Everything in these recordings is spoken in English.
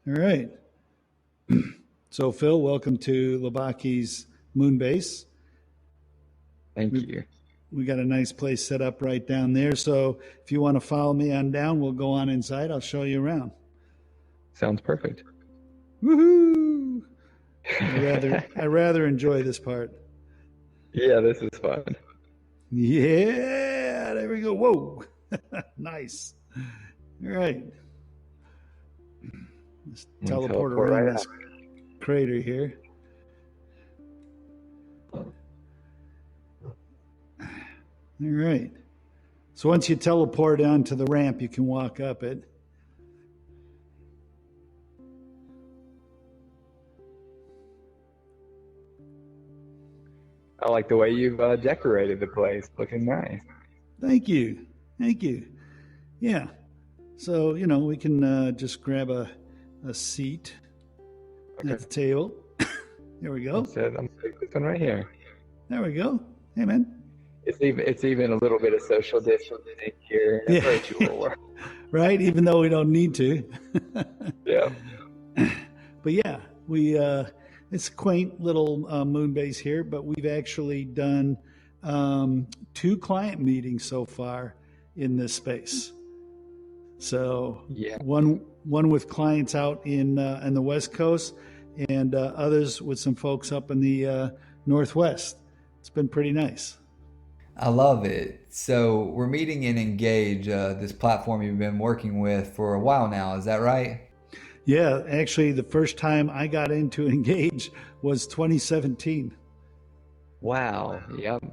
All right. So, Phil, welcome to Lobaki's Moon Base. Thank We you. we got a nice place set up right down there. So, if you want to follow me on down, we'll go on inside. I'll show you around. Sounds perfect. Woohoo! I rather enjoy this part. Yeah, this is fun. Yeah, there we go. Whoa, nice. All right, let's I'm gonna teleport teleport around right this out. crater here. All right. So once you teleport onto the ramp, you can walk up it. I like the way you've decorated the place. Looking nice. Thank you. Thank you. Yeah. So, we can just grab a seat Okay. at the table. There we go. I'm gonna take this one right here. There we go. Hey, man. It's even a little bit of social distancing here in a Yeah. virtual world. Right? Even though we don't need to. Yeah. But yeah, it's a quaint little moon base here, but we've actually done two client meetings so far in this space. So Yeah. one with clients out in the West Coast, and others with some folks up in the Northwest. It's been pretty nice. I love it. So we're meeting in Engage, this platform you've been working with for a while now. Is that right? Yeah, actually, the first time I got into Engage was 2017. Wow. Yep.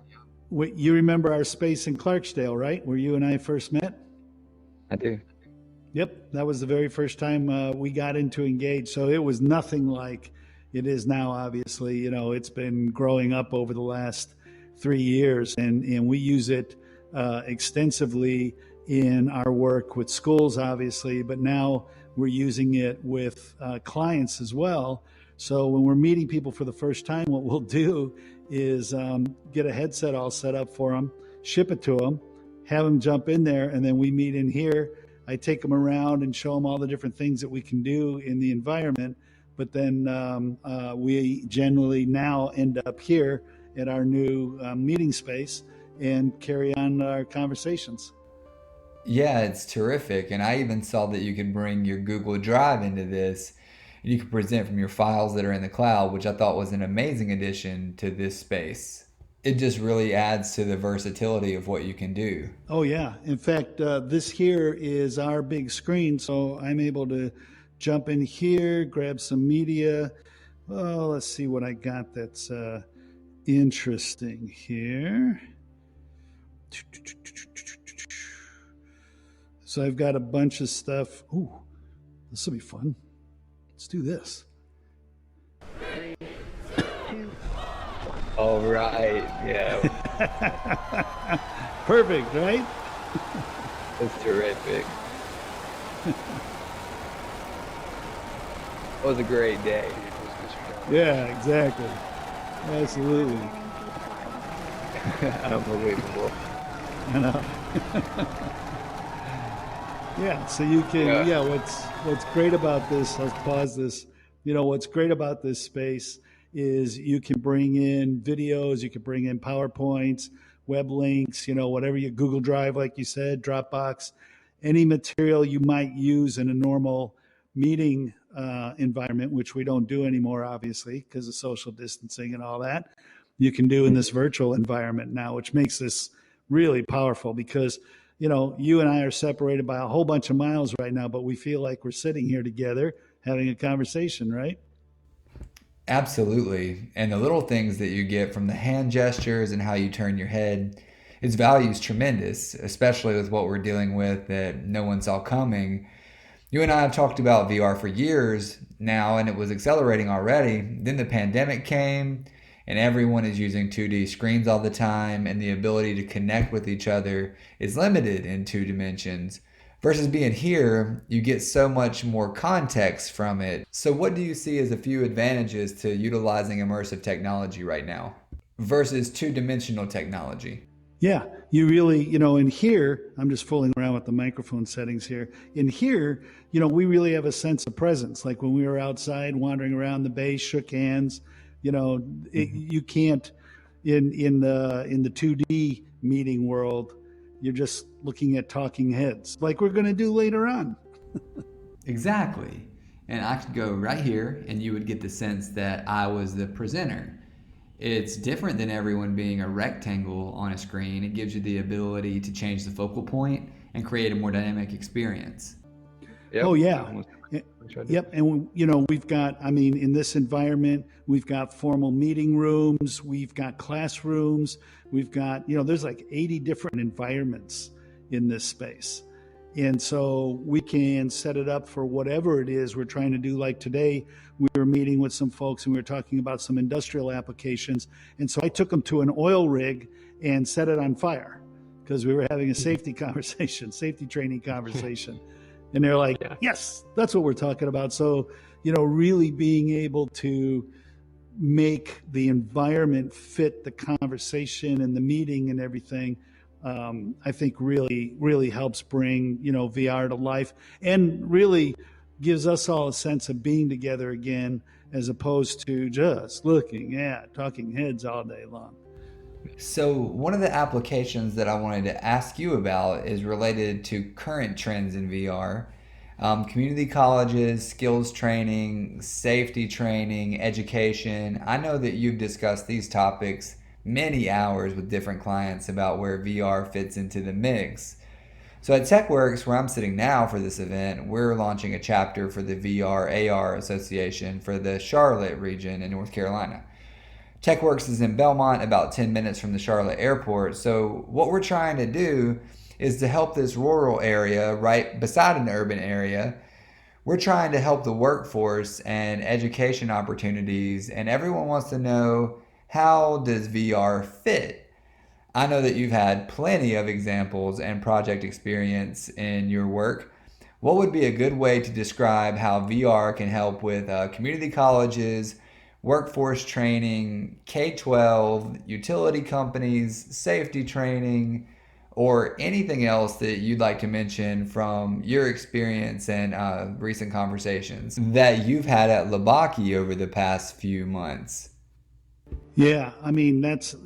You remember our space in Clarksdale, right? Where you and I first met? I do. Yep, that was the very first time we got into Engage. So it was nothing like it is now, obviously. It's been growing up over the last 3 years, and we use it extensively in our work with schools, obviously, but now we're using it with clients as well. So when we're meeting people for the first time, what we'll do is get a headset all set up for them, ship it to them, have them jump in there, and then we meet in here. I take them around and show them all the different things that we can do in the environment. But then we generally now end up here at our new meeting space and carry on our conversations. Yeah, it's terrific. And I even saw that you could bring your Google Drive into this and you could present from your files that are in the cloud, which I thought was an amazing addition to this space. It just really adds to the versatility of what you can do. Oh, yeah. In fact, this here is our big screen. So I'm able to jump in here, grab some media. Well, let's see what I got that's interesting here. So I've got a bunch of stuff. Ooh, this will be fun. Let's do this. All right. Yeah. Perfect, right? That's terrific. It was a great day. Yeah, exactly. Absolutely. Unbelievable. I know. Yeah, so you can, yeah, what's great about this, I'll pause this, what's great about this space is you can bring in videos, you can bring in PowerPoints, web links, whatever you Google Drive, like you said, Dropbox, any material you might use in a normal meeting environment, which we don't do anymore, obviously, because of social distancing and all that, you can do in this virtual environment now, which makes this really powerful because, you and I are separated by a whole bunch of miles right now, but we feel like we're sitting here together having a conversation, right? Absolutely. And the little things that you get from the hand gestures and how you turn your head, its value is tremendous, especially with what we're dealing with that no one saw coming. You and I have talked about VR for years now, and it was accelerating already. Then the pandemic came, and everyone is using 2D screens all the time, and the ability to connect with each other is limited in 2 dimensions. Versus being here, you get so much more context from it. So what do you see as a few advantages to utilizing immersive technology right now versus 2-dimensional technology? Yeah, you really, in here, I'm just fooling around with the microphone settings here. In here, we really have a sense of presence. Like when we were outside wandering around the bay, shook hands, you can't in the 2D meeting world, you're just looking at talking heads like we're going to do later on. Exactly. And I could go right here and you would get the sense that I was the presenter. It's different than everyone being a rectangle on a screen. It gives you the ability to change the focal point and create a more dynamic experience. Yep. Oh yeah. We tried to- Yep. And we've got, in this environment, we've got formal meeting rooms, we've got classrooms, we've got, there's like 80 different environments in this space. And so we can set it up for whatever it is we're trying to do. Like today, we were meeting with some folks and we were talking about some industrial applications. And so I took them to an oil rig and set it on fire because we were having a safety conversation, safety training conversation. And they're like, yes, that's what we're talking about. So, really being able to make the environment fit the conversation and the meeting and everything, I think really helps bring, VR to life and really gives us all a sense of being together again, as opposed to just looking at talking heads all day long. So, one of the applications that I wanted to ask you about is related to current trends in VR. Community colleges, skills training, safety training, education. I know that you've discussed these topics many hours with different clients about where VR fits into the mix. So at TechWorks, where I'm sitting now for this event, we're launching a chapter for the VRAR Association for the Charlotte region in North Carolina. TechWorks is in Belmont, about 10 minutes from the Charlotte airport. So what we're trying to do is to help this rural area right beside an urban area. We're trying to help the workforce and education opportunities, and everyone wants to know, how does VR fit? I know that you've had plenty of examples and project experience in your work. What would be a good way to describe how VR can help with community colleges, workforce training, K-12, utility companies, safety training, or anything else that you'd like to mention from your experience and recent conversations that you've had at Lobaki over the past few months? Yeah, that's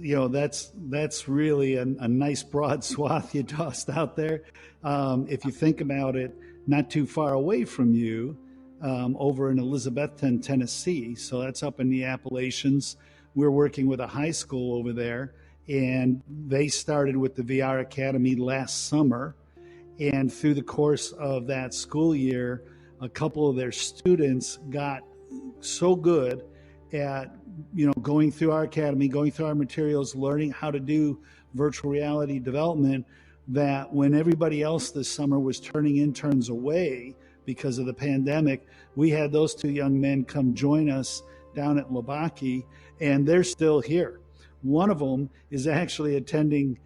really a nice broad swath you tossed out there. If you think about it, not too far away from you, over in Elizabethton, Tennessee. So that's up in the Appalachians. We're working with a high school over there, and they started with the VR Academy last summer. And through the course of that school year, a couple of their students got so good at going through our academy, going through our materials, learning how to do virtual reality development, that when everybody else this summer was turning interns away because of the pandemic, we had those two young men come join us down at Lobaki, and they're still here. One of them is actually attending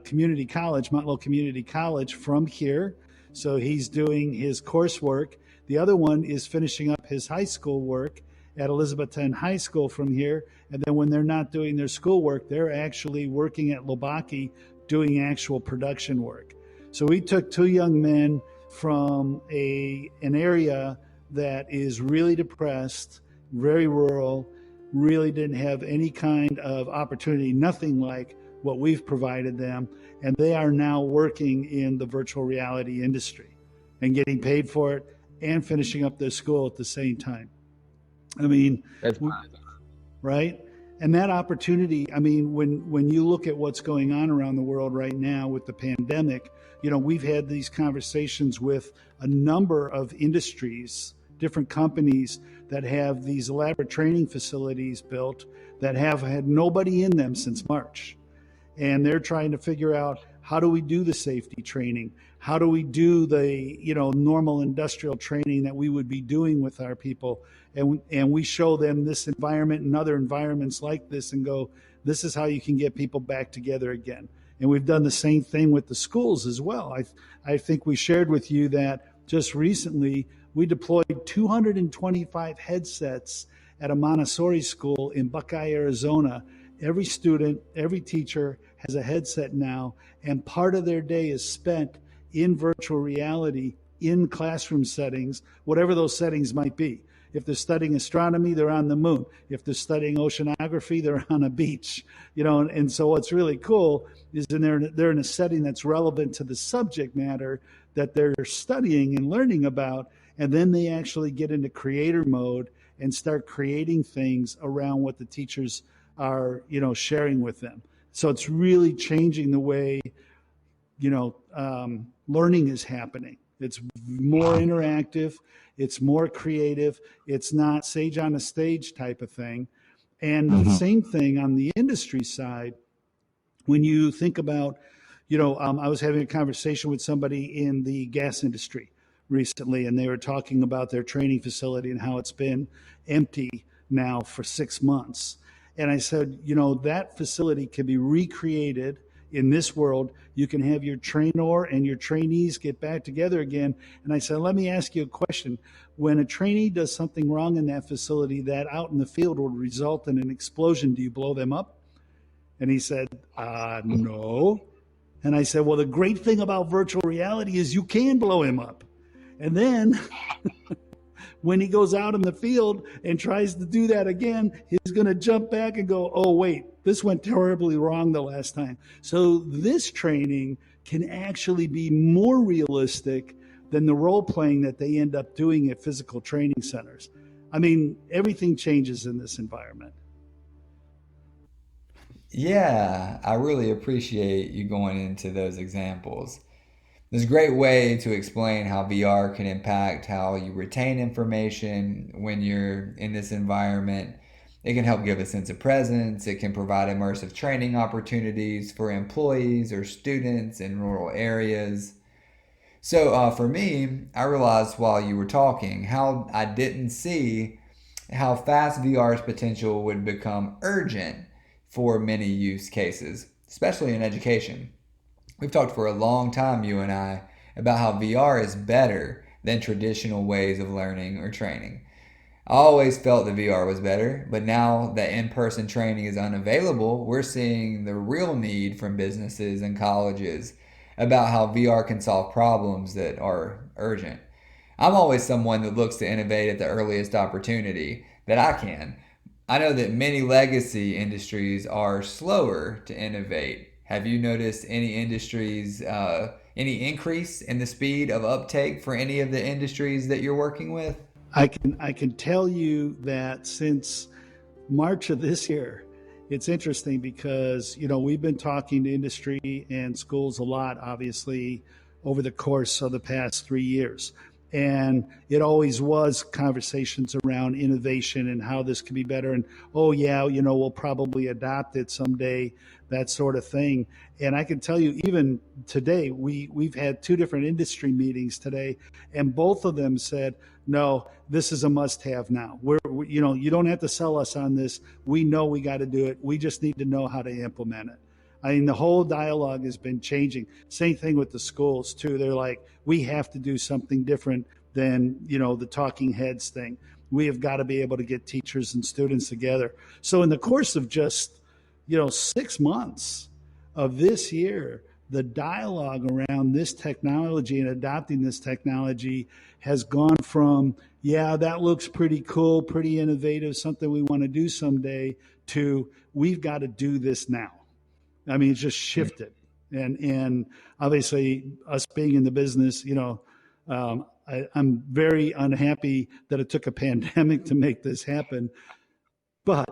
community college, Motlow Community College, from here. So he's doing his coursework. The other one is finishing up his high school work at Elizabethton High School from here. And then when they're not doing their schoolwork, they're actually working at Lobaki doing actual production work. So we took two young men from an area that is really depressed, very rural, really didn't have any kind of opportunity, nothing like what we've provided them. And they are now working in the virtual reality industry and getting paid for it and finishing up their school at the same time. That's right? And that opportunity, when you look at what's going on around the world right now with the pandemic, we've had these conversations with a number of industries, different companies that have these elaborate training facilities built that have had nobody in them since March. And they're trying to figure out, how do we do the safety training? How do we do the normal industrial training that we would be doing with our people? And we show them this environment and other environments like this and go, this is how you can get people back together again. And we've done the same thing with the schools as well. I think we shared with you that just recently we deployed 225 headsets at a Montessori school in Buckeye, Arizona. every student, every teacher has a headset now, and part of their day is spent in virtual reality in classroom settings, whatever those settings might be. If they're studying astronomy, they're on the moon. If they're studying oceanography, they're on a beach. And so what's really cool is they're in a setting that's relevant to the subject matter that they're studying and learning about, and then they actually get into creator mode and start creating things around what the teachers are, sharing with them. So it's really changing the way, learning is happening. It's more interactive. It's more creative. It's not sage on a stage type of thing. And the same thing on the industry side. When you think about, I was having a conversation with somebody in the gas industry recently, and they were talking about their training facility and how it's been empty now for 6 months. And I said, that facility can be recreated in this world. You can have your trainer and your trainees get back together again. And I said, let me ask you a question. When a trainee does something wrong in that facility that out in the field would result in an explosion, do you blow them up? And he said, no. And I said, well, the great thing about virtual reality is you can blow him up. And then when he goes out in the field and tries to do that again, he's going to jump back and go, oh, wait, this went terribly wrong the last time. So this training can actually be more realistic than the role playing that they end up doing at physical training centers. I mean, everything changes in this environment. Yeah, I really appreciate you going into those examples. There's a great way to explain how VR can impact how you retain information when you're in this environment. It can help give a sense of presence. It can provide immersive training opportunities for employees or students in rural areas. So for me, I realized while you were talking how I didn't see how fast VR's potential would become urgent for many use cases, especially in education. We've talked for a long time, you and I, about how VR is better than traditional ways of learning or training. I always felt that VR was better, but now that in-person training is unavailable, we're seeing the real need from businesses and colleges about how VR can solve problems that are urgent. I'm always someone that looks to innovate at the earliest opportunity that I can. I know that many legacy industries are slower to innovate. Have you noticed any industries, any increase in the speed of uptake for any of the industries that you're working with? I can tell you that since March of this year, it's interesting because, we've been talking to industry and schools a lot, obviously, over the course of the past 3 years. And it always was conversations around innovation and how this could be better. And, oh, yeah, we'll probably adopt it someday, that sort of thing. And I can tell you, even today, we've had 2 different industry meetings today, and both of them said, no, this is a must-have now. You don't have to sell us on this. We know we got to do it. We just need to know how to implement it. I mean, the whole dialogue has been changing. Same thing with the schools, too. They're like, we have to do something different than, the talking heads thing. We have got to be able to get teachers and students together. So in the course of just, 6 months of this year, the dialogue around this technology and adopting this technology has gone from, yeah, that looks pretty cool, pretty innovative, something we want to do someday, to we've got to do this now. I mean, it's just shifted. And obviously, us being in the business, I'm very unhappy that it took a pandemic to make this happen. But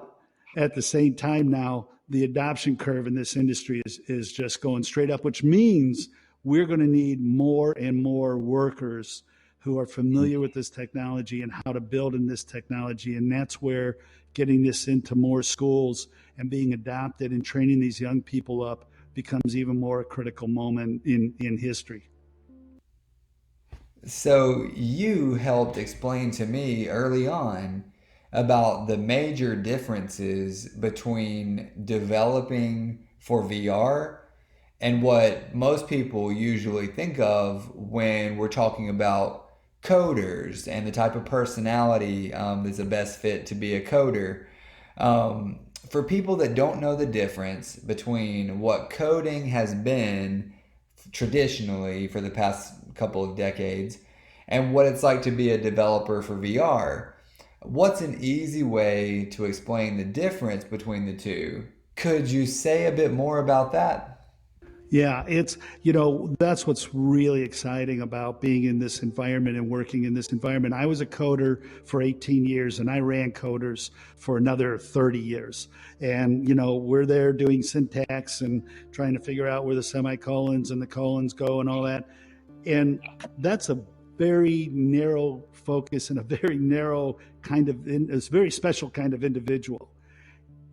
at the same time now, the adoption curve in this industry is just going straight up, which means we're going to need more and more workers who are familiar with this technology and how to build in this technology. And that's where getting this into more schools and being adopted and training these young people up becomes even more a critical moment in history. So you helped explain to me early on about the major differences between developing for VR and what most people usually think of when we're talking about coders and the type of personality that's the best fit to be a coder. for people that don't know the difference between what coding has been traditionally for the past couple of decades and what it's like to be a developer for VR, what's an easy way to explain the difference between the two? Could you say a bit more about that? Yeah, that's what's really exciting about being in this environment and working in this environment. I was a coder for 18 years and I ran coders for another 30 years. And, we're there doing syntax and trying to figure out where the semicolons and the colons go and all that. And that's a very narrow focus and a very narrow it's a very special kind of individual.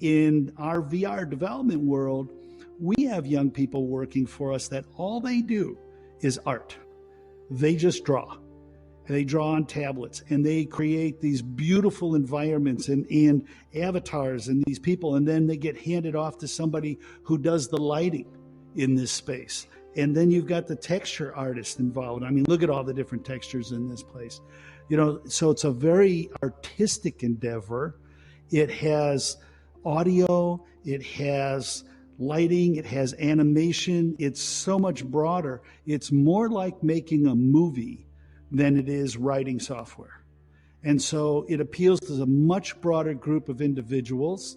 In our VR development world, we have young people working for us that all they do is art. They just draw. They draw on tablets and they create these beautiful environments and avatars and these people, and then they get handed off to somebody who does the lighting in this space. And then you've got the texture artist involved. I mean, look at all the different textures in this place. So it's a very artistic endeavor. It has audio, it has lighting, it has animation. It's so much broader. It's more like making a movie than it is writing software. And so it appeals to a much broader group of individuals,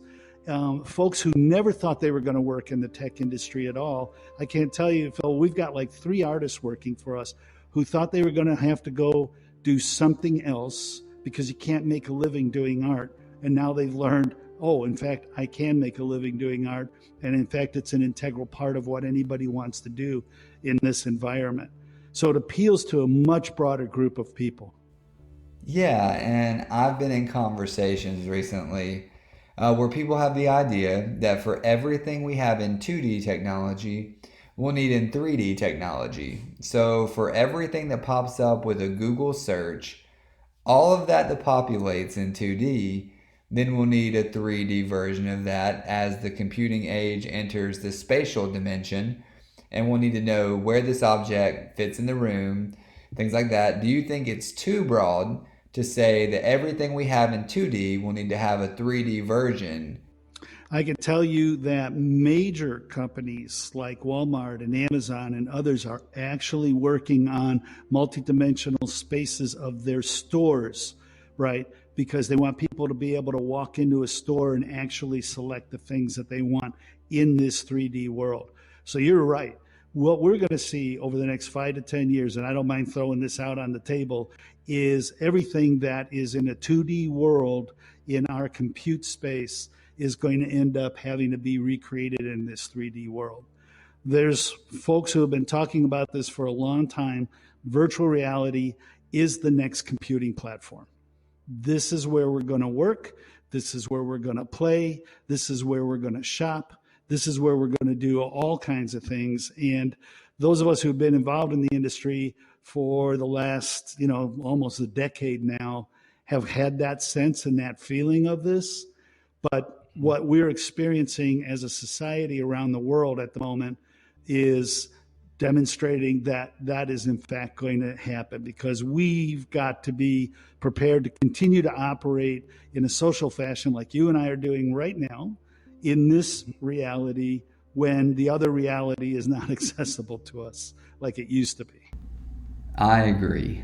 folks who never thought they were going to work in the tech industry at all. I can't tell you, Phil, we've got like 3 artists working for us who thought they were going to have to go do something else because you can't make a living doing art. And now they've learned, oh, in fact, I can make a living doing art. And in fact, it's an integral part of what anybody wants to do in this environment. So it appeals to a much broader group of people. Yeah, and I've been in conversations recently where people have the idea that for everything we have in 2D technology, we'll need in 3D technology. So for everything that pops up with a Google search, all of that populates in 2D, then we'll need a 3D version of that as the computing age enters the spatial dimension, and we'll need to know where this object fits in the room, things like that. Do you think it's too broad to say that everything we have in 2D will need to have a 3D version? I can tell you that major companies like Walmart and Amazon and others are actually working on multidimensional spaces of their stores, right? Because they want people to be able to walk into a store and actually select the things that they want in this 3D world. So you're right. What we're going to see over the next 5 to 10 years, and I don't mind throwing this out on the table, is everything that is in a 2D world in our compute space is going to end up having to be recreated in this 3D world. There's folks who have been talking about this for a long time. Virtual reality is the next computing platform. This is where we're going to work. This is where we're going to play. This is where we're going to shop. This is where we're going to do all kinds of things. And those of us who've been involved in the industry for the last, almost a decade now have had that sense and that feeling of this. But what we're experiencing as a society around the world at the moment is demonstrating that that is in fact going to happen, because we've got to be prepared to continue to operate in a social fashion like you and I are doing right now in this reality when the other reality is not accessible to us like it used to be. I agree.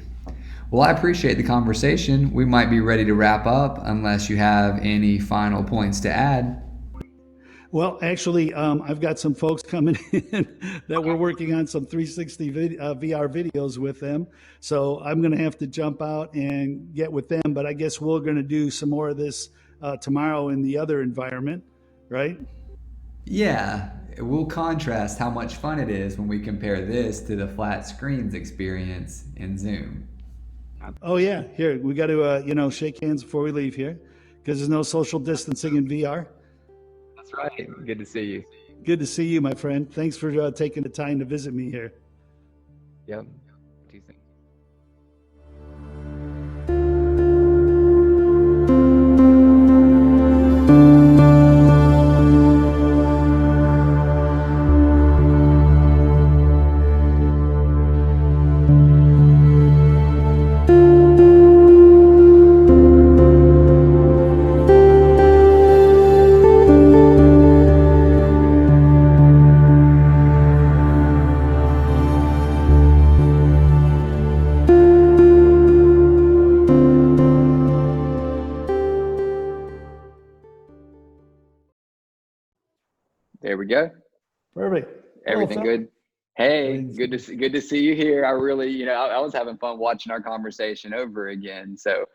Well, I appreciate the conversation. We might be ready to wrap up unless you have any final points to add. Well, actually, I've got some folks coming in that we're working on some 360 VR videos with them. So I'm going to have to jump out and get with them. But I guess we're going to do some more of this tomorrow in the other environment, right? Yeah, we'll contrast how much fun it is when we compare this to the flat screens experience in Zoom. Oh, yeah. Here, we got to, shake hands before we leave here because there's no social distancing in VR. That's right. Good to see you. Good to see you, my friend. Thanks for taking the time to visit me here. Yep. we go. Perfect. Hello, Everything Phil. good? Hey, Everything's good to see you here. I really, I was having fun watching our conversation over again. So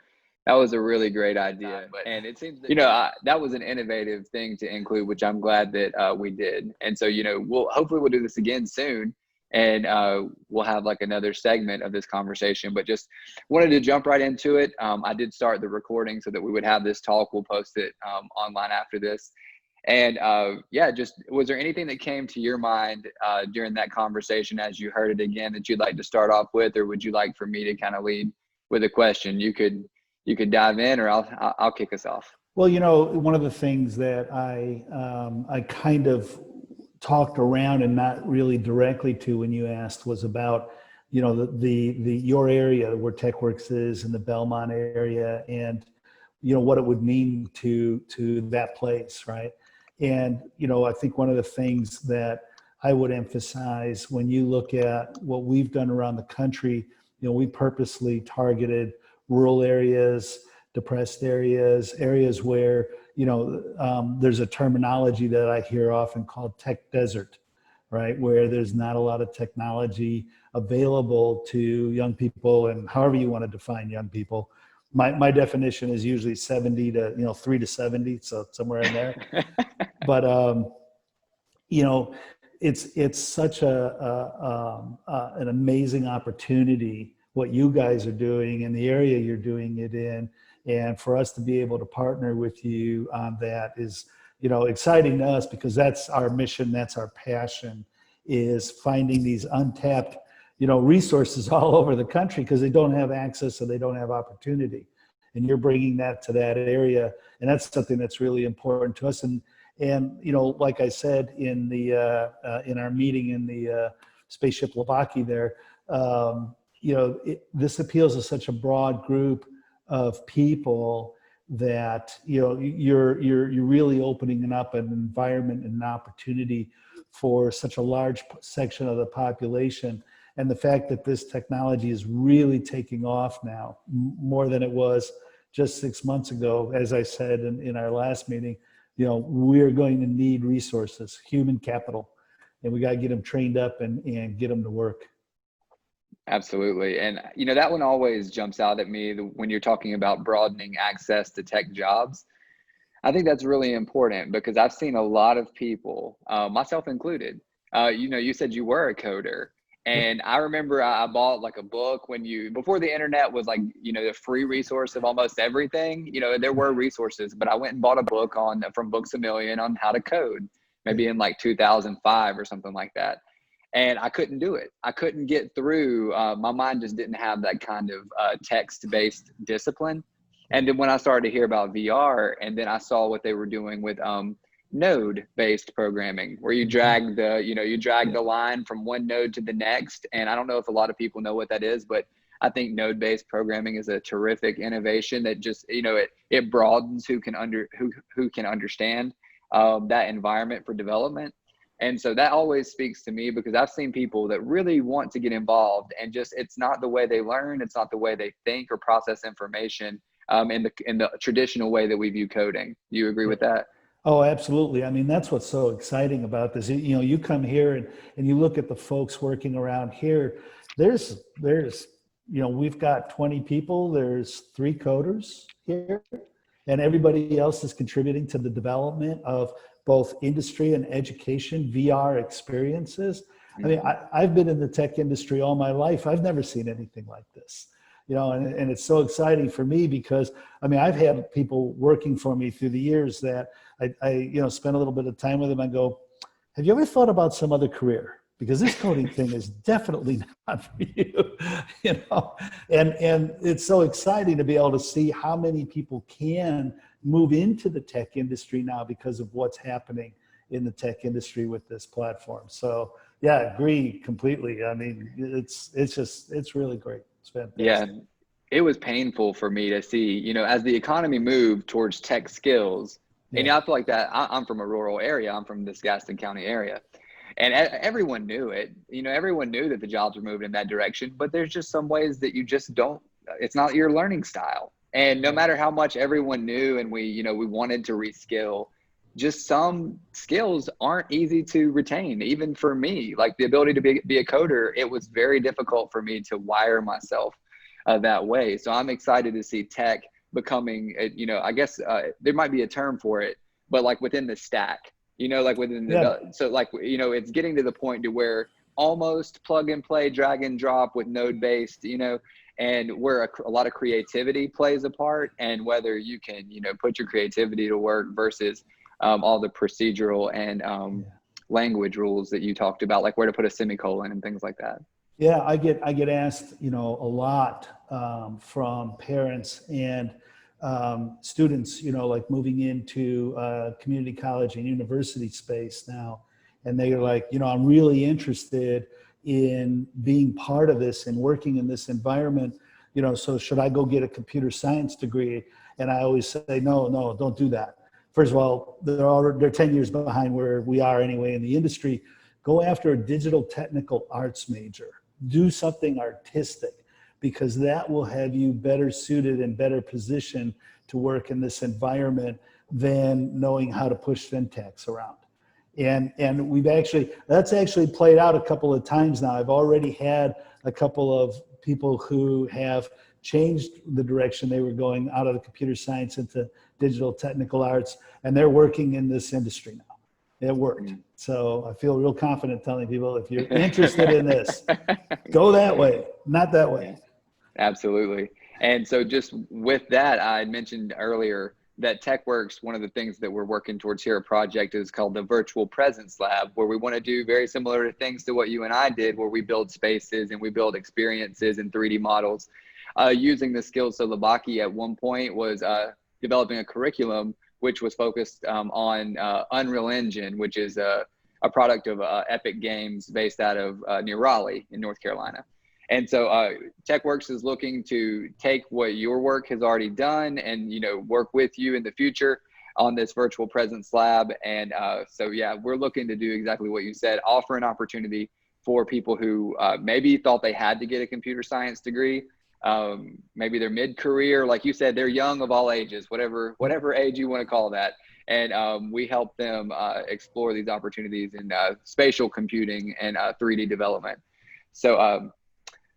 that was a really great idea. And it seems that, that was an innovative thing to include, which I'm glad that we did. And so, hopefully we'll do this again soon. And we'll have like another segment of this conversation, but just wanted to jump right into it. I did start the recording so that we would have this talk. We'll post it online after this. And just was there anything that came to your mind during that conversation as you heard it again that you'd like to start off with, or would you like for me to kind of lead with a question? You could dive in, or I'll kick us off. Well, one of the things that I kind of talked around and not really directly to when you asked was about, your area where TechWorks is in the Belmont area, and what it would mean to that place, right? And I think one of the things that I would emphasize when you look at what we've done around the country, we purposely targeted rural areas, depressed areas where there's a terminology that I hear often called tech desert, right? Where there's not a lot of technology available to young people, and however you want to define young people. My definition is usually 70 to 3 to 70, so somewhere in there. But it's such an amazing opportunity what you guys are doing in the area you're doing it in. And for us to be able to partner with you on that is, exciting to us, because that's our mission, that's our passion, is finding these untapped, resources all over the country because they don't have access or they don't have opportunity. And you're bringing that to that area. And that's something that's really important to us. And like I said in in our meeting in the spaceship Lobaki there, this appeals to such a broad group of people that you're really opening up an environment and an opportunity for such a large section of the population. And the fact that this technology is really taking off now more than it was just 6 months ago, as I said in our last meeting, we're going to need resources, human capital, and we got to get them trained up and get them to work. Absolutely. And, that one always jumps out at me when you're talking about broadening access to tech jobs. I think that's really important because I've seen a lot of people, myself included, you said you were a coder. And I remember I bought like a book before the internet was like, the free resource of almost everything, there were resources, but I went and bought a book from Books A Million on how to code, maybe in like 2005 or something like that. And I couldn't do it. I couldn't get through. My mind just didn't have that kind of text-based discipline. And then when I started to hear about VR, and then I saw what they were doing with node-based programming, where you drag the line from one node to the next. And I don't know if a lot of people know what that is, but I think node-based programming is a terrific innovation that just it broadens who can understand that environment for development. And so that always speaks to me because I've seen people that really want to get involved, and just it's not the way they learn, it's not the way they think or process information in the traditional way that we view coding. Do you agree with that? Oh, absolutely. I mean, that's what's so exciting about this. You come here and you look at the folks working around here. There's we've got 20 people. There's 3 coders here, and everybody else is contributing to the development of both industry and education, VR experiences. I mean, I've been in the tech industry all my life. I've never seen anything like this. And it's so exciting for me because, I mean, I've had people working for me through the years that I spend a little bit of time with them and go, have you ever thought about some other career? Because this coding thing is definitely not for you, and it's so exciting to be able to see how many people can move into the tech industry now because of what's happening in the tech industry with this platform. So yeah, agree completely. I mean, it's really great. It's fantastic. Yeah, it was painful for me to see, as the economy moved towards tech skills, and I feel like that I'm from a rural area. I'm from this Gaston County area. And everyone knew it, everyone knew that the jobs were moving in that direction, but there's just some ways that you just it's not your learning style. And no matter how much everyone knew and we wanted to reskill, just some skills aren't easy to retain. Even for me, like the ability to be a coder, it was very difficult for me to wire myself that way. So I'm excited to see tech becoming, I guess there might be a term for it, but like within the stack, like within Yeah. so like, it's getting to the point to where almost plug and play, drag and drop with node based, and where a lot of creativity plays a part, and whether you can, put your creativity to work versus all the procedural and language rules that you talked about, like where to put a semicolon and things like that. Yeah, I get asked, a lot from parents and students, like moving into community college and university space now, and they're like, I'm really interested in being part of this and working in this environment, so should I go get a computer science degree? And I always say, no, don't do that. First of all, they're 10 years behind where we are anyway in the industry. Go after a digital technical arts major. Do something artistic, because that will have you better suited and better positioned to work in this environment than knowing how to push syntax around. And that's actually played out a couple of times now. I've already had a couple of people who have changed the direction they were going out of the computer science into digital technical arts, and they're working in this industry now. It worked. So I feel real confident telling people, if you're interested in this, go that way, not that way. Absolutely. And so just with that, I mentioned earlier that TechWorks, one of the things that we're working towards here, a project is called the Virtual Presence Lab, where we want to do very similar to things to what you and I did, where we build spaces and we build experiences and 3D models using the skills. So Lobaki at one point was developing a curriculum which was focused on Unreal Engine, which is a product of Epic Games based out of near Raleigh in North Carolina. And so TechWorks is looking to take what your work has already done and, work with you in the future on this virtual presence lab. And so, yeah, we're looking to do exactly what you said, offer an opportunity for people who maybe thought they had to get a computer science degree. Maybe they're mid-career, like you said, they're young of all ages, whatever age you want to call that. And we help them explore these opportunities in spatial computing and 3D development. So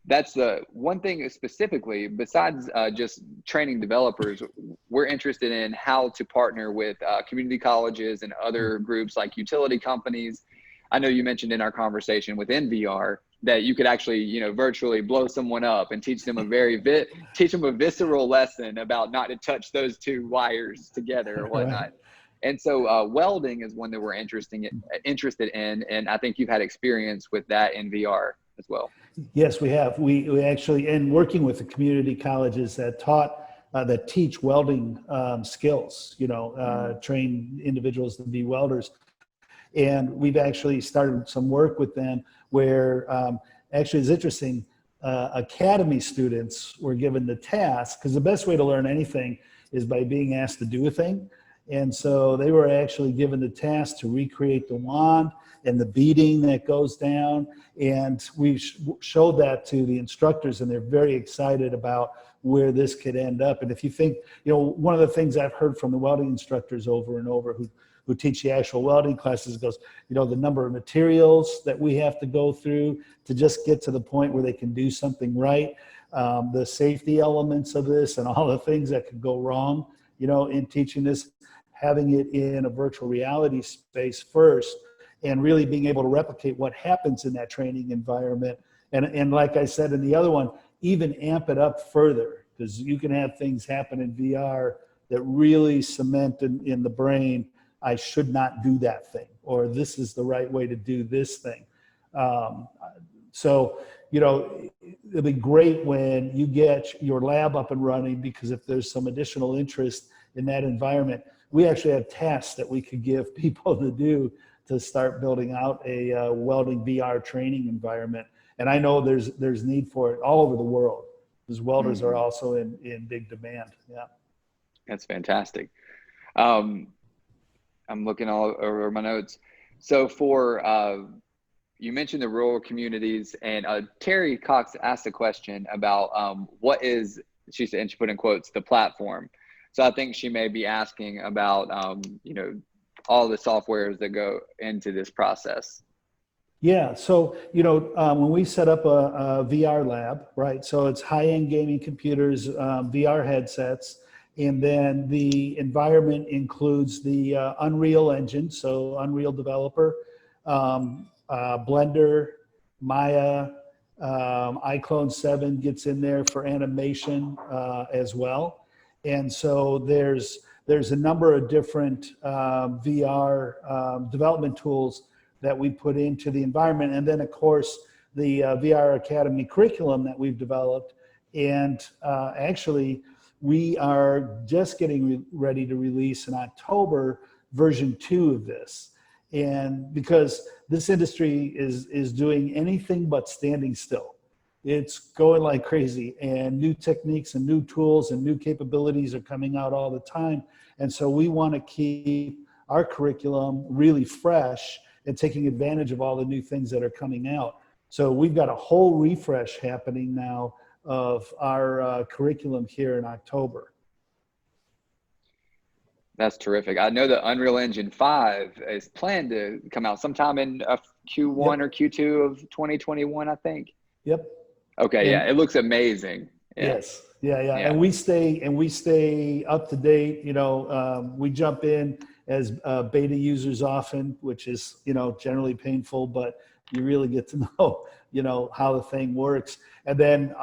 that's the one thing specifically, besides just training developers, we're interested in how to partner with community colleges and other groups like utility companies. I know you mentioned in our conversation within VR that you could actually, virtually blow someone up and teach them a visceral lesson about not to touch those two wires together or whatnot. Right. And so welding is one that we're interested in, and I think you've had experience with that in VR as well. Yes, we have. We actually, and working with the community colleges that that teach welding skills, train individuals to be welders. And we've actually started some work with them where actually it's interesting, academy students were given the task, because the best way to learn anything is by being asked to do a thing. And so they were actually given the task to recreate the wand and the beading that goes down. And we showed that to the instructors, and they're very excited about where this could end up. And if you think, one of the things I've heard from the welding instructors over and over who teach the actual welding classes goes, the number of materials that we have to go through to just get to the point where they can do something right, the safety elements of this and all the things that could go wrong, in teaching this, having it in a virtual reality space first, and really being able to replicate what happens in that training environment. And like I said in the other one, even amp it up further, because you can have things happen in VR that really cement in the brain, I should not do that thing, or this is the right way to do this thing. So, it'll be great when you get your lab up and running, because if there's some additional interest in that environment, we actually have tasks that we could give people to do to start building out a welding VR training environment. And I know there's need for it all over the world, because welders are also in big demand. Yeah. That's fantastic. I'm looking all over my notes. So for, you mentioned the rural communities, and Terry Cox asked a question about what is, she said, and she put in quotes, the platform. So I think she may be asking about, all the softwares that go into this process? Yeah, so when we set up a VR lab, right? So it's high-end gaming computers, VR headsets, and then the environment includes the Unreal Engine, so Unreal Developer, Blender, Maya, iClone 7 gets in there for animation as well, and so there's a number of different VR development tools that we put into the environment. And then of course, the VR Academy curriculum that we've developed. And actually, we are just getting ready to release in October version 2 of this. And because this industry is doing anything but standing still. It's going like crazy, and new techniques and new tools and new capabilities are coming out all the time. And so we want to keep our curriculum really fresh and taking advantage of all the new things that are coming out. So we've got a whole refresh happening now of our curriculum here in October. That's terrific. I know the Unreal Engine 5 is planned to come out sometime in Q1 or Q2 of 2021, I think. Yep. Okay, yeah, it looks amazing. Yeah. Yes, yeah. And we stay up to date. We jump in as beta users often, which is generally painful, but you really get to know how the thing works. And then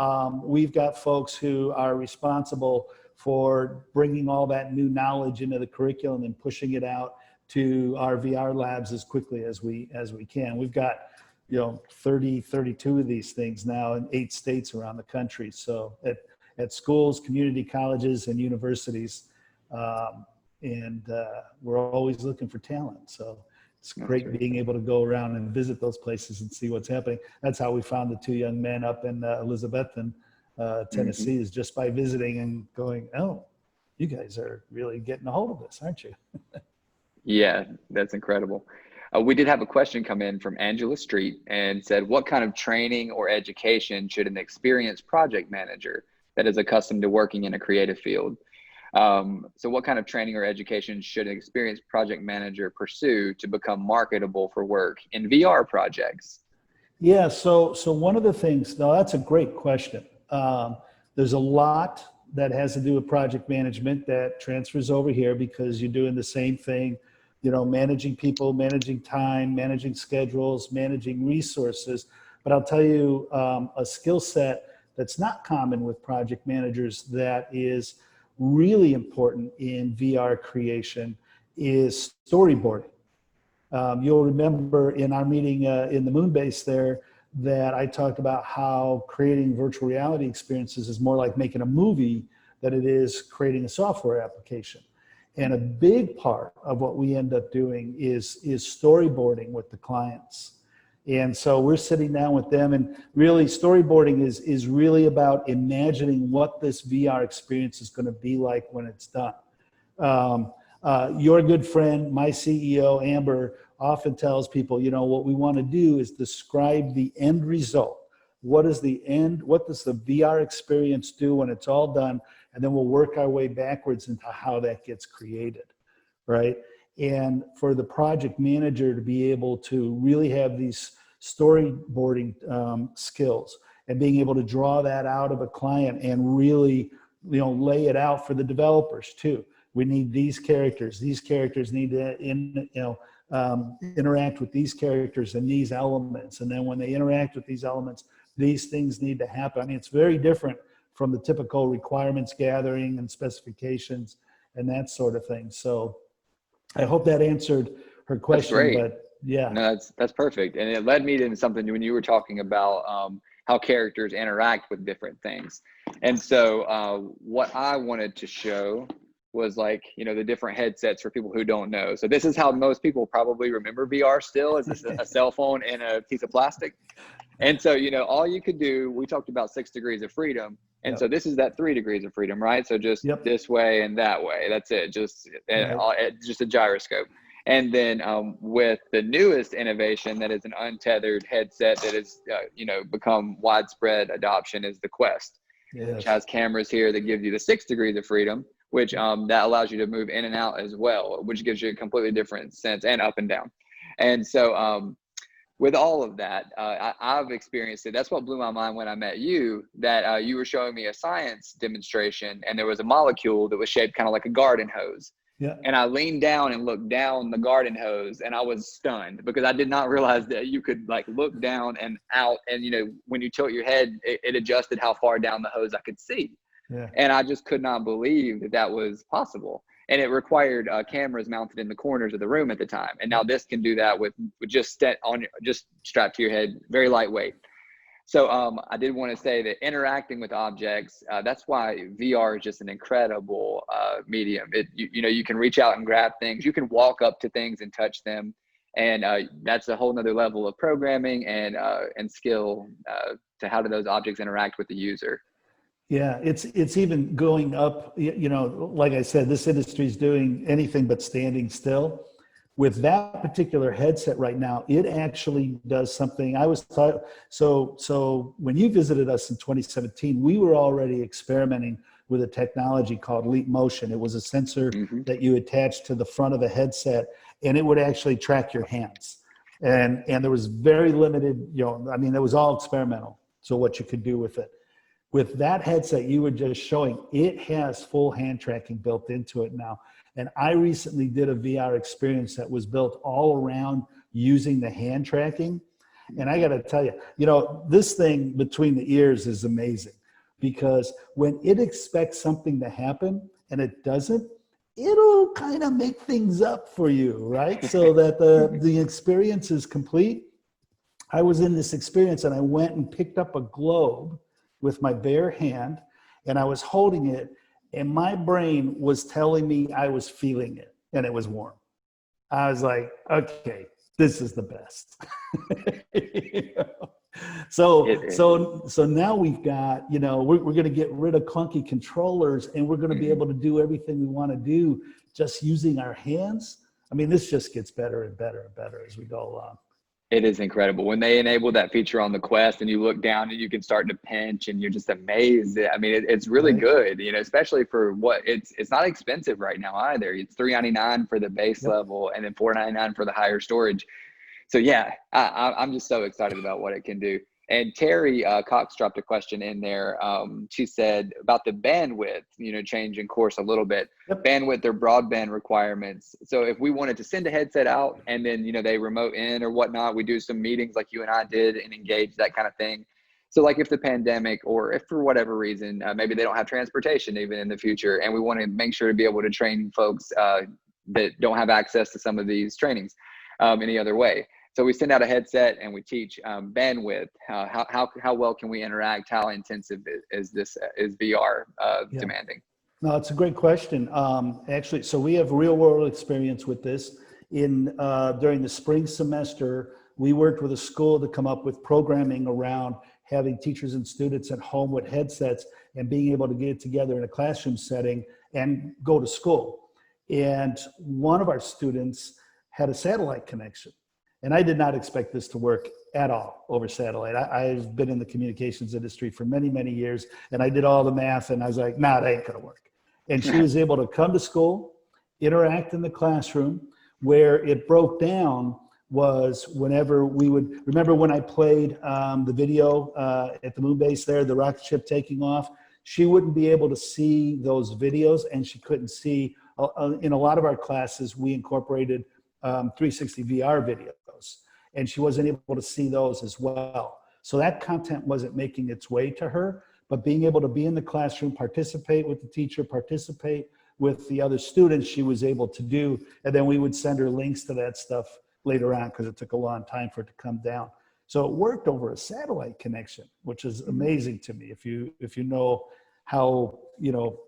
we've got folks who are responsible for bringing all that new knowledge into the curriculum and pushing it out to our VR labs as quickly as we can. We've got 32 of these things now in 8 states around the country. So at schools, community colleges, and universities. And we're always looking for talent. So it's great being able to go around and visit those places and see what's happening. That's how we found the 2 young men up in Elizabethton, Tennessee, is just by visiting and going, oh, you guys are really getting a hold of this, aren't you? Yeah, that's incredible. We did have a question come in from Angela Street and said, what kind of training or education should an experienced project manager that is accustomed to working in a creative field? So what kind of training or education should an experienced project manager pursue to become marketable for work in VR projects? Yeah, so one of the things, now that's a great question. There's a lot that has to do with project management that transfers over here because you're doing the same thing, managing people, managing time, managing schedules, managing resources. But I'll tell you a skill set that's not common with project managers that is really important in VR creation is storyboarding. You'll remember in our meeting in the moon base there that I talked about how creating virtual reality experiences is more like making a movie than it is creating a software application. And a big part of what we end up doing is storyboarding with the clients. And so we're sitting down with them, and really storyboarding is really about imagining what this VR experience is going to be like when it's done. Your good friend, my CEO, Amber, often tells people, what we want to do is describe the end result. What is the end? What does the VR experience do when it's all done? And then we'll work our way backwards into how that gets created, right? And for the project manager to be able to really have these storyboarding skills and being able to draw that out of a client and really, lay it out for the developers too. We need these characters. These characters need to, interact with these characters and these elements. And then when they interact with these elements, these things need to happen. I mean, it's very different from the typical requirements gathering and specifications and that sort of thing. So I hope that answered her question. That's great. But yeah. No, that's perfect. And it led me to something when you were talking about how characters interact with different things. And so what I wanted to show was the different headsets for people who don't know. So this is how most people probably remember VR still, is a cell phone and a piece of plastic. And so, all you could do, we talked about 6 degrees of freedom. And so this is that 3 degrees of freedom, right? So just this way and that way. That's it. Just a gyroscope. And then with the newest innovation that is an untethered headset that has, become widespread adoption is the Quest, which has cameras here that give you the 6 degrees of freedom, which that allows you to move in and out as well, which gives you a completely different sense, and up and down. And so with all of that, I've experienced it. That's what blew my mind when I met you, that you were showing me a science demonstration, and there was a molecule that was shaped kind of like a garden hose. Yeah. And I leaned down and looked down the garden hose, and I was stunned because I did not realize that you could like look down and out. And, you know, when you tilt your head, it adjusted how far down the hose I could see. Yeah. And I just could not believe that that was possible. And it required cameras mounted in the corners of the room at the time. And now this can do that with just strapped to your head, very lightweight. So I did want to say that interacting with objects, that's why VR is just an incredible medium. You know, you can reach out and grab things. You can walk up to things and touch them. And that's a whole nother level of programming and skill to how do those objects interact with the user. Yeah, it's even going up, you know, like I said, this industry is doing anything but standing still. With that particular headset right now, it actually does something. I was thought, so when you visited us in 2017, we were already experimenting with a technology called Leap Motion. It was a sensor that you attached to the front of a headset, and it would actually track your hands. And there was very limited, you know, I mean, it was all experimental. So what you could do with it. With that headset you were just showing, it has full hand tracking built into it now. And I recently did a VR experience that was built all around using the hand tracking. And I got to tell you, you know, this thing between the ears is amazing, because when it expects something to happen and it doesn't, it'll kind of make things up for you, right? So that the experience is complete. I was in this experience and I went and picked up a globe with my bare hand, and I was holding it, and my brain was telling me I was feeling it and it was warm. I was like, okay, this is the best. You know? So now we've got, you know, we're going to get rid of clunky controllers, and we're going to be able to do everything we want to do just using our hands. I mean, this just gets better and better and better as we go along. It is incredible when they enable that feature on the Quest, and you look down and you can start to pinch, and you're just amazed. I mean, it's really good, you know, especially for what it's not expensive right now either. It's $399 for the base level, and then $499 for the higher storage. So yeah, I'm just so excited about what it can do. And Terry Cox dropped a question in there. She said about the bandwidth, you know, change in course a little bit, bandwidth or broadband requirements. So if we wanted to send a headset out and then, you know, they remote in or whatnot, we do some meetings like you and I did and engage, that kind of thing. So like if the pandemic, or if for whatever reason, maybe they don't have transportation even in the future, and we want to make sure to be able to train folks that don't have access to some of these trainings any other way. So we send out a headset and we teach bandwidth. How well can we interact? How intensive is VR demanding? No, it's a great question. Actually, so we have real world experience with this. During the spring semester, we worked with a school to come up with programming around having teachers and students at home with headsets and being able to get together in a classroom setting and go to school. And one of our students had a satellite connection. And I did not expect this to work at all over satellite. I've been in the communications industry for many, many years, and I did all the math, and I was like, nah, that ain't gonna work. And she was able to come to school, interact in the classroom. Where it broke down was whenever we would, remember when I played the video at the moon base there, the rocket ship taking off, she wouldn't be able to see those videos, and she couldn't see, in a lot of our classes, we incorporated 360 VR videos, and she wasn't able to see those as well. So that content wasn't making its way to her, but being able to be in the classroom, participate with the teacher, participate with the other students, she was able to do. And then we would send her links to that stuff later on, because it took a long time for it to come down. So it worked over a satellite connection, which is amazing to me. If you know how, you know,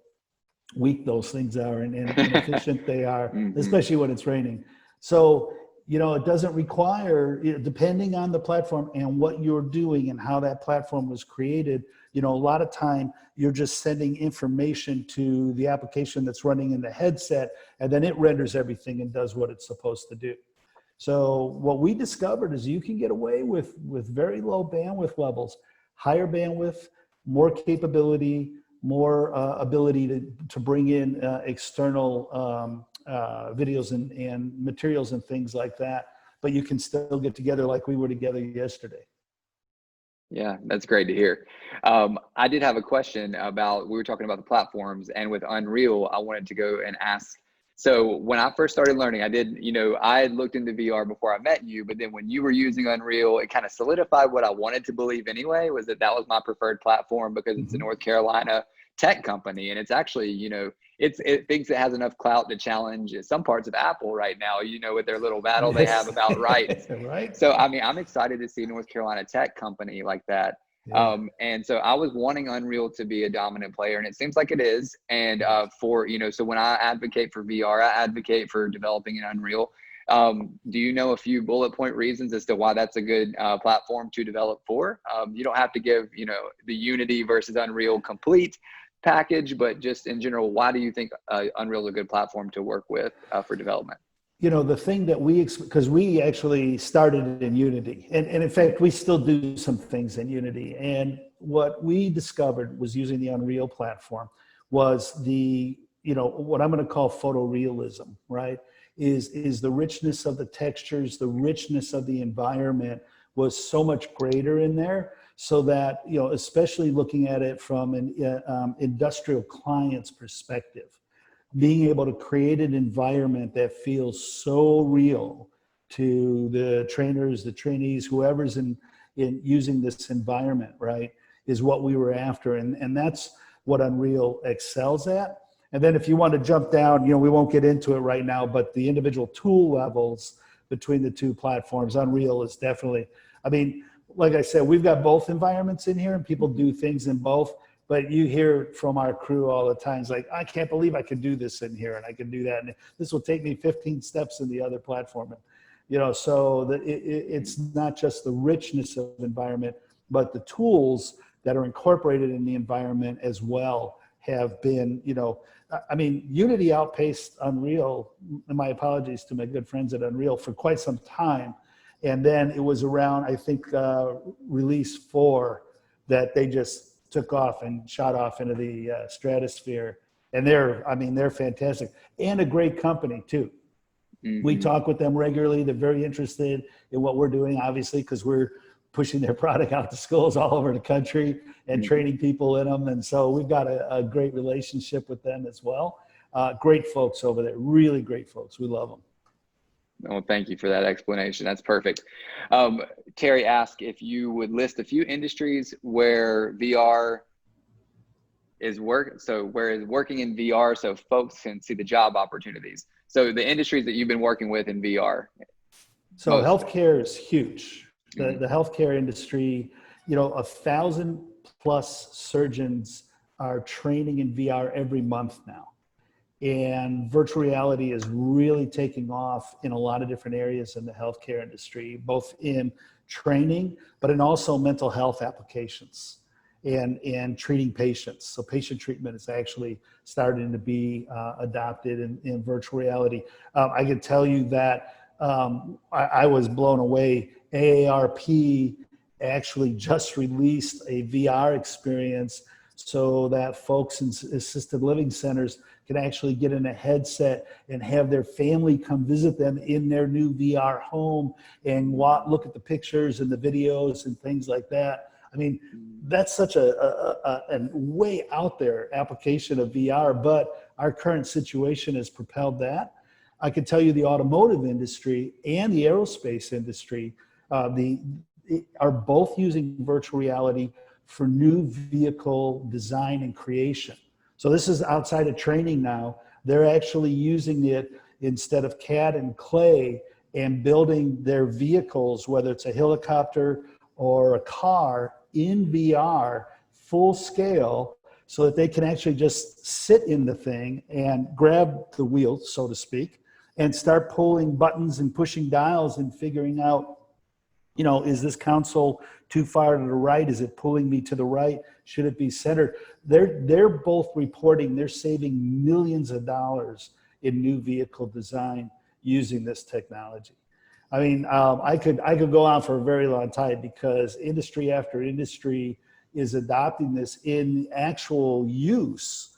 weak those things are and inefficient they are, especially when it's raining. So, you know, it doesn't require, depending on the platform and what you're doing and how that platform was created, you know, a lot of time you're just sending information to the application that's running in the headset, and then it renders everything and does what it's supposed to do. So what we discovered is you can get away with very low bandwidth levels, higher bandwidth, more capability, more ability to bring in external videos and materials and things like that, but you can still get together like we were together yesterday. Yeah, that's great to hear. I did have a question about, we were talking about the platforms, and with Unreal, I wanted to go and ask. So when I first started learning, I had looked into VR before I met you, but then when you were using Unreal, it kind of solidified what I wanted to believe anyway, was that was my preferred platform, because it's a North Carolina tech company. And it's actually, it thinks it has enough clout to challenge some parts of Apple right now, with their little battle they have about rights. Right. So, I mean, I'm excited to see a North Carolina tech company like that. Yeah. And so I was wanting Unreal to be a dominant player, and it seems like it is. And so when I advocate for VR, I advocate for developing in Unreal. Do you know a few bullet point reasons as to why that's a good platform to develop for? You don't have to give, the Unity versus Unreal complete package, but just in general, why do you think Unreal is a good platform to work with for development? The thing that because we actually started in Unity, and in fact, we still do some things in Unity. And what we discovered was using the Unreal platform was what I'm going to call photorealism, right? Is the richness of the textures, the richness of the environment was so much greater in there, so that, especially looking at it from an industrial client's perspective, being able to create an environment that feels so real to the trainers, the trainees, whoever's in using this environment, right, is what we were after. And that's what Unreal excels at. And then if you want to jump down, we won't get into it right now, but the individual tool levels between the two platforms, Unreal is definitely, like I said, we've got both environments in here and people do things in both. But you hear from our crew all the time, it's like, I can't believe I could do this in here and I can do that. And this will take me 15 steps in the other platform. And, so it's not just the richness of the environment, but the tools that are incorporated in the environment as well have been, Unity outpaced Unreal, and my apologies to my good friends at Unreal, for quite some time. And then it was around, I think, release 4 that they just took off and shot off into the stratosphere. And they're fantastic and a great company too. Mm-hmm. We talk with them regularly. They're very interested in what we're doing, obviously, because we're pushing their product out to schools all over the country and mm-hmm. training people in them. And so we've got a great relationship with them as well. Great folks over there, really great folks. We love them. Well, thank you for that explanation. That's perfect. Terry asked if you would list a few industries where VR is working in VR, so folks can see the job opportunities. So the industries that you've been working with in VR. So healthcare is huge. The healthcare industry, 1,000+ surgeons are training in VR every month now. And virtual reality is really taking off in a lot of different areas in the healthcare industry, both in training, but in also mental health applications and treating patients. So patient treatment is actually starting to be adopted in virtual reality. I can tell you that I was blown away. AARP actually just released a VR experience so that folks in assisted living centers can actually get in a headset and have their family come visit them in their new VR home and look at the pictures and the videos and things like that. That's such a way out there application of VR, but our current situation has propelled that. I can tell you the automotive industry and the aerospace industry are both using virtual reality for new vehicle design and creation. So this is outside of training now. They're actually using it instead of CAD and clay and building their vehicles, whether it's a helicopter or a car, in VR full scale, so that they can actually just sit in the thing and grab the wheel, so to speak, and start pulling buttons and pushing dials and figuring out, is this console too far to the right? Is it pulling me to the right? Should it be centered? They're both reporting they're saving millions of dollars in new vehicle design using this technology. I could go on for a very long time because industry after industry, is adopting this in actual use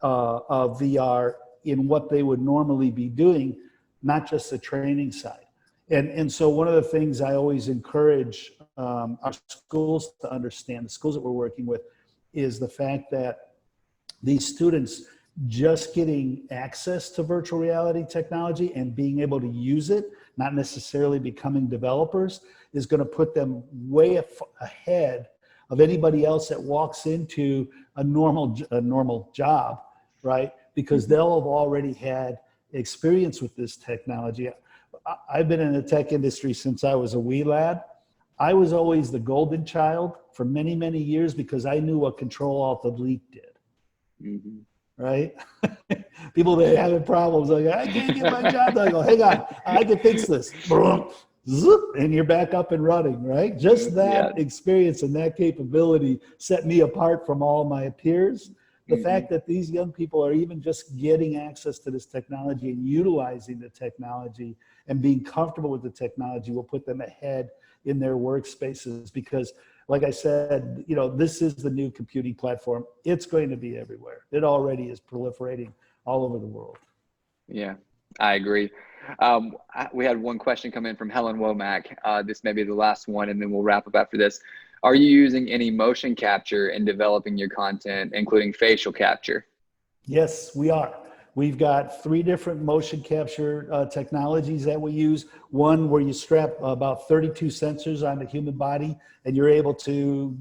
of VR in what they would normally be doing, not just the training side. And so one of the things I always encourage our schools to understand, the schools that we're working with, is the fact that these students just getting access to virtual reality technology and being able to use it, not necessarily becoming developers, is going to put them way ahead of anybody else that walks into a normal job, right? Because they'll have already had experience with this technology. I've been in the tech industry since I was a wee lad. I was always the golden child for many, many years because I knew what Control-Alt-Delete did. Mm-hmm. Right? People that are having problems, like, I can't get my job done. I go, hang on, I can fix this. And you're back up and running, right? Just that experience and that capability set me apart from all my peers. The fact that these young people are even just getting access to this technology and utilizing the technology and being comfortable with the technology will put them ahead in their workspaces, because like I said, you know, this is the new computing platform. It's going to be everywhere. It already is proliferating all over the world. Yeah, I agree. We had one question come in from Helen Womack. This may be the last one, and then we'll wrap up after this. Are you using any motion capture in developing your content, including facial capture? Yes, we are. We've got 3 different motion capture technologies that we use. One where you strap about 32 sensors on the human body and you're able to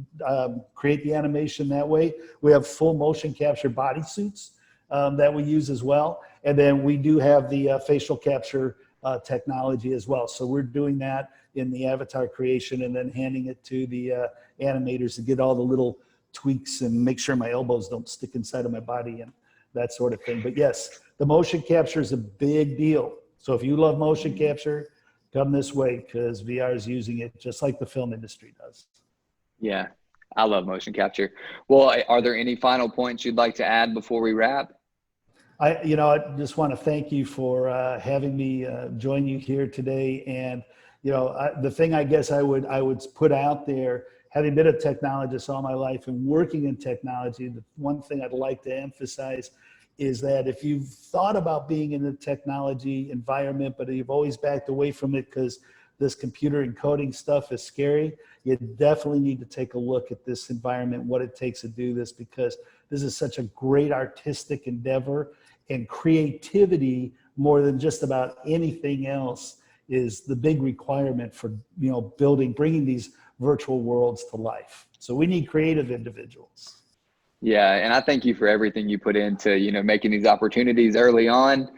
create the animation that way. We have full motion capture bodysuits that we use as well. And then we do have the facial capture technology as well. So we're doing that in the avatar creation and then handing it to the animators to get all the little tweaks and make sure my elbows don't stick inside of my body and that sort of thing. But yes, the motion capture is a big deal. So if you love motion capture, come this way, because VR is using it just like the film industry does. Yeah, I love motion capture. Well, are there any final points you'd like to add before we wrap? I just want to thank you for having me join you here today. And, the thing I guess I would put out there, having been a technologist all my life and working in technology, the one thing I'd like to emphasize is that if you've thought about being in the technology environment, but you've always backed away from it because this computer and coding stuff is scary, you definitely need to take a look at this environment, what it takes to do this, because this is such a great artistic endeavor, and creativity more than just about anything else is the big requirement for, bringing these virtual worlds to life. So we need creative individuals. Yeah, and I thank you for everything you put into, making these opportunities early on.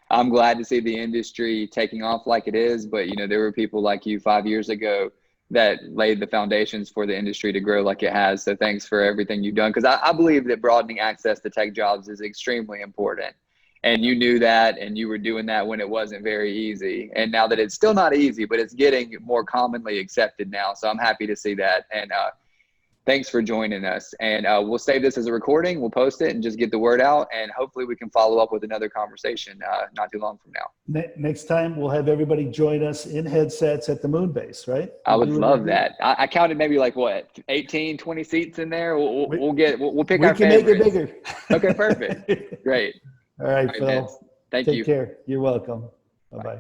I'm glad to see the industry taking off like it is, but there were people like you 5 years ago that laid the foundations for the industry to grow like it has. So thanks for everything you've done, because I believe that broadening access to tech jobs is extremely important. And you knew that, and you were doing that when it wasn't very easy. And now that it's still not easy, but it's getting more commonly accepted now. So I'm happy to see that. And thanks for joining us. And we'll save this as a recording. We'll post it and just get the word out. And hopefully we can follow up with another conversation not too long from now. Next time we'll have everybody join us in headsets at the moon base, right? I would love that. I counted maybe 18, 20 seats in there. We'll pick our favorites. We can make it bigger. Okay, perfect. Great. All right, Phil. Thank you. Take care. You're welcome. Bye-bye.